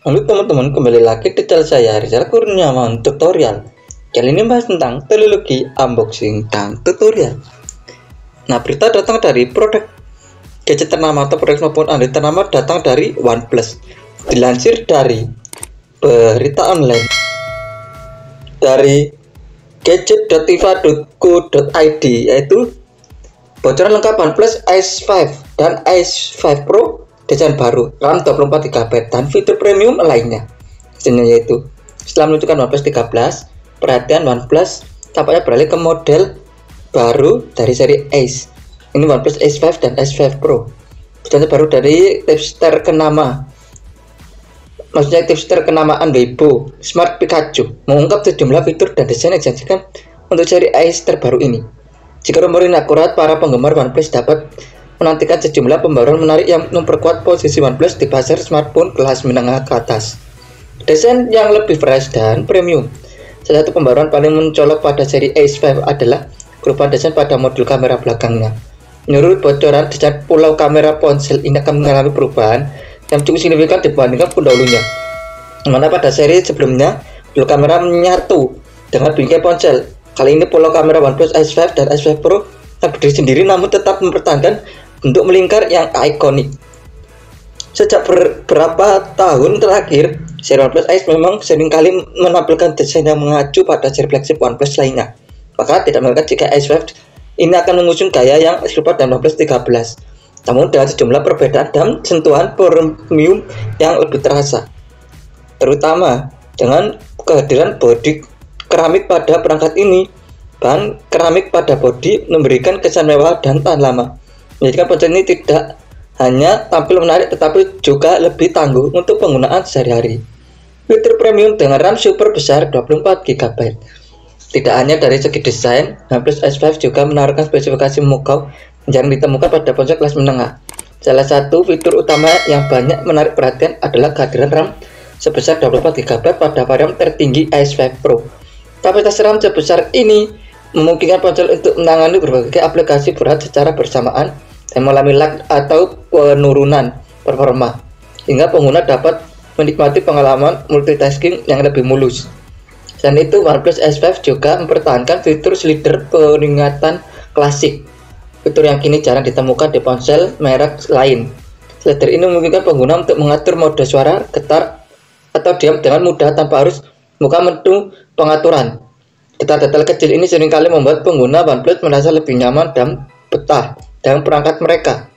Halo teman-teman, kembali lagi di channel saya Rizal Kurniawan Tutorial. Kali ini bahas tentang teknologi unboxing dan tutorial. Nah, berita datang dari produk gadget ternama atau produk maupun Android ternama datang dari OnePlus. Dilansir dari berita online dari gadget.fifa.co.id, yaitu bocoran lengkap OnePlus Ace 5 dan Ace 5 Pro desain baru, RAM 24GB dan fitur premium lainnya. Hasilnya yaitu setelah meluncurkan OnePlus 13, perhatian OnePlus tampaknya beralih ke model baru dari seri Ace. Ini OnePlus Ace 5 dan Ace 5 Pro. Desain baru dari tipster kenamaan Weibo, Smart Pikachu, mengungkap sejumlah fitur dan desain yang dijanjikan untuk seri Ace terbaru ini. Jika rumor ini akurat, para penggemar OnePlus dapat menantikan sejumlah pembaruan menarik yang memperkuat posisi OnePlus di pasar smartphone kelas menengah ke atas. Desain yang lebih fresh dan premium. Salah satu pembaruan paling mencolok pada seri Ace 5 adalah perubahan desain pada modul kamera belakangnya. Menurut bocoran, desain pulau kamera ponsel ini akan mengalami perubahan yang cukup signifikan dibandingkan pendahulunya. Mana pada seri sebelumnya, pulau kamera menyatu dengan bingkai ponsel. Kali ini pulau kamera OnePlus Ace 5 dan Ace 5 Pro tak berdiri sendiri namun tetap mempertahankan bentuk melingkar yang ikonik. Sejak beberapa tahun terakhir, seri OnePlus Ace memang seringkali menampilkan desain yang mengacu pada seri flagship OnePlus lainnya. Maka tidak mengherankan jika Ace 5 ini akan mengusung gaya yang serupa dengan OnePlus 13, namun dengan sejumlah perbedaan dan sentuhan premium yang lebih terasa, terutama dengan kehadiran bodi keramik pada perangkat ini. Bahan keramik pada bodi memberikan kesan mewah dan tahan lama, menjadikan ponsel ini tidak hanya tampil menarik tetapi juga lebih tangguh untuk penggunaan sehari-hari. Fitur premium dengan RAM super besar 24GB. Tidak hanya dari segi desain, OnePlus Ace 5 juga menawarkan spesifikasi memukau yang jarang ditemukan pada ponsel kelas menengah. Salah satu fitur utama yang banyak menarik perhatian adalah kehadiran RAM sebesar 24GB pada varian tertinggi Ace 5 Pro. Kapasitas RAM sebesar ini memungkinkan ponsel untuk menangani berbagai aplikasi berat secara bersamaan dan mengalami lag atau penurunan performa, hingga pengguna dapat menikmati pengalaman multitasking yang lebih mulus. Selain itu, OnePlus Ace 5 juga mempertahankan fitur slider peringatan klasik, fitur yang kini jarang ditemukan di ponsel merek lain. Slider ini memungkinkan pengguna untuk mengatur mode suara, getar, atau diam dengan mudah tanpa harus membuka menu pengaturan. Detail-detail kecil ini seringkali membuat pengguna OnePlus merasa lebih nyaman dan betah dengan perangkat mereka.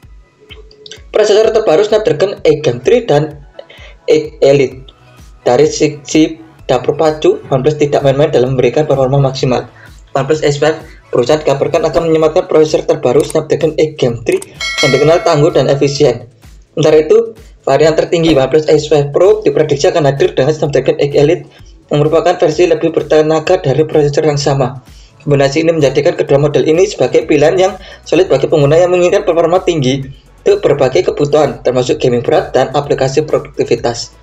Prosesor terbaru Snapdragon 8 Gen 3 dan 8 Elite. Dari sisi dapur pacu, OnePlus tidak main-main dalam memberikan performa maksimal. OnePlus Ace 5 perusahaan dikabarkan akan menyematkan prosesor terbaru Snapdragon 8 Gen 3 yang dikenal tangguh dan efisien. Sementara itu, varian tertinggi OnePlus Ace 5 Pro diprediksi akan hadir dengan Snapdragon 8 Elite yang merupakan versi lebih bertenaga dari prosesor yang sama. Kombinasi ini menjadikan kedua model ini sebagai pilihan yang solid bagi pengguna yang menginginkan performa tinggi untuk berbagai kebutuhan, termasuk gaming berat dan aplikasi produktivitas.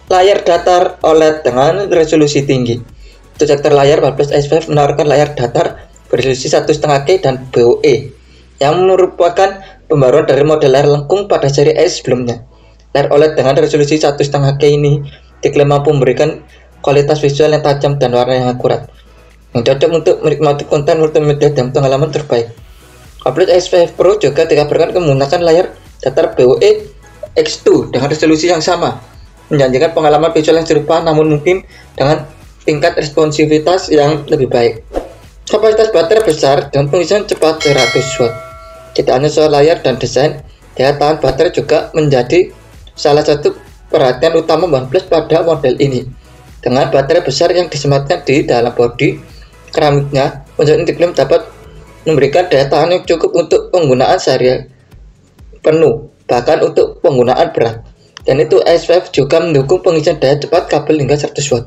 Layar datar OLED dengan resolusi tinggi. Untuk sektor layar, OnePlus Ace 5 menawarkan layar datar beresolusi 1,5K dan BOE, yang merupakan pembaruan dari model layar lengkung pada seri Ace sebelumnya. Layar OLED dengan resolusi 1,5K ini diklaim mampu memberikan kualitas visual yang tajam dan warna yang akurat, yang cocok untuk menikmati konten multimedia dan pengalaman terbaik. OnePlus Ace 5 Pro juga dikabarkan menggunakan layar datar BOE X2 dengan resolusi yang sama, menjanjikan pengalaman visual yang serupa namun mungkin dengan tingkat responsivitas yang lebih baik. Kapasitas baterai besar dan pengisian cepat 100W. Tidak hanya soal layar dan desain, daya tahan baterai juga menjadi salah satu perhatian utama OnePlus pada model ini. Dengan baterai besar yang disematkan di dalam bodi keramiknya, ponsel ini diklaim dapat memberikan daya tahan yang cukup untuk penggunaan sehari penuh, bahkan untuk penggunaan berat. Dan itu Ace 5 juga mendukung pengisian daya cepat kabel hingga 100W,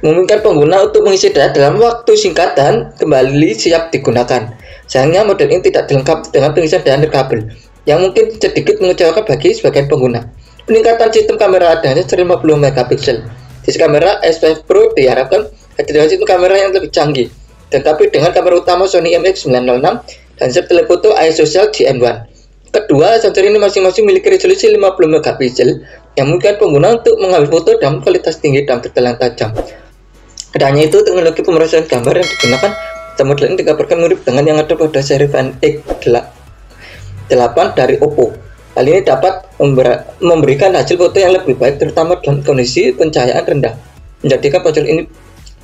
memungkinkan pengguna untuk mengisi daya dalam waktu singkat dan kembali siap digunakan. Sayangnya model ini tidak dilengkapi dengan pengisian daya nirkabel, yang mungkin sedikit mengecewakan bagi sebagian pengguna. Peningkatan sistem kamera dengan 50MP. Sisi kamera Ace 5 Pro diharapkan hadir dengan sistem kamera yang lebih canggih, tetapi dengan kamera utama Sony IMX906 dan sensor telefoto ISO Cell GN1. Kedua, sensor ini masing-masing memiliki resolusi 50 megapiksel yang memungkinkan pengguna untuk mengambil foto dalam kualitas tinggi dan detail yang tajam. Tidak hanya itu, teknologi pemrosesan gambar yang digunakan pada model ini dikabarkan mirip dengan yang ada pada seri Find X8 dari Oppo. Hal ini dapat memberikan hasil foto yang lebih baik, terutama dalam kondisi pencahayaan rendah, menjadikan ponsel ini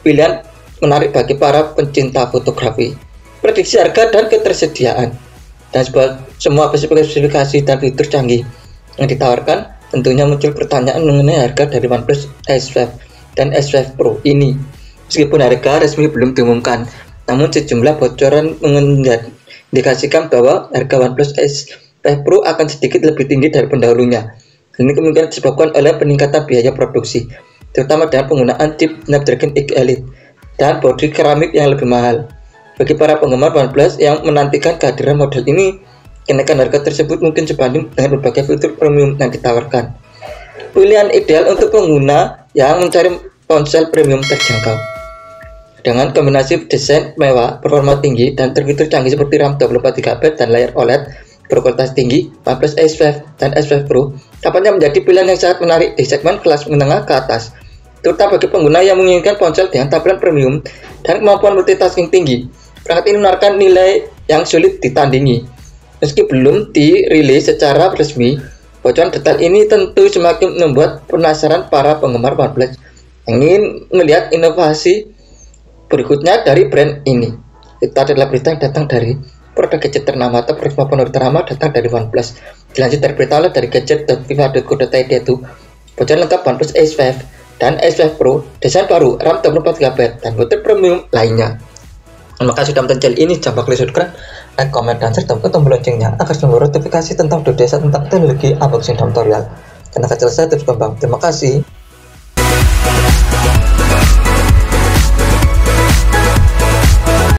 pilihan menarik bagi para pencinta fotografi. Prediksi harga dan ketersediaan dan semua spesifikasi dan fitur canggih yang ditawarkan, tentunya muncul pertanyaan mengenai harga dari OnePlus S5 dan S5 Pro ini. Meskipun harga resmi belum diumumkan, namun sejumlah bocoran mengindikasikan bahwa harga OnePlus S5 Pro akan sedikit lebih tinggi dari pendahulunya. Ini kemungkinan disebabkan oleh peningkatan biaya produksi, terutama dengan penggunaan chip Snapdragon X Elite dan bodi keramik yang lebih mahal. Bagi para penggemar OnePlus yang menantikan kehadiran model ini, kenaikan harga tersebut mungkin sebanding dengan berbagai fitur premium yang ditawarkan. Pilihan ideal untuk pengguna yang mencari ponsel premium terjangkau. Dengan kombinasi desain mewah, performa tinggi, dan fitur canggih seperti RAM 24GB dan layar OLED berkualitas tinggi, OnePlus S5 dan S5 Pro tampaknya menjadi pilihan yang sangat menarik di segmen kelas menengah ke atas, terutama bagi pengguna yang menginginkan ponsel dengan tampilan premium dan kemampuan multitasking tinggi. Perangkat ini menawarkan nilai yang sulit ditandingi. Meski belum dirilis secara resmi, bocoran detail ini tentu semakin membuat penasaran para penggemar OnePlus yang ingin melihat inovasi berikutnya dari brand ini. Itu adalah berita yang datang dari produk gadget ternama atau produk favorit ternama datang dari OnePlus. Dilansir dari berita dari gadget.viva.co.id itu, bocoran lengkap OnePlus S5 dan S5 Pro, desain baru, RAM 24GB, dan fitur premium lainnya. Terima kasih sudah menonton channel ini. Jangan lupa subscribe, like, komen, dan serta tekan tombol loncengnya agar selalu notifikasi tentang video desa tentang teknologi unboxing tutorial. Dan akan selesai terus kembang. Terima kasih.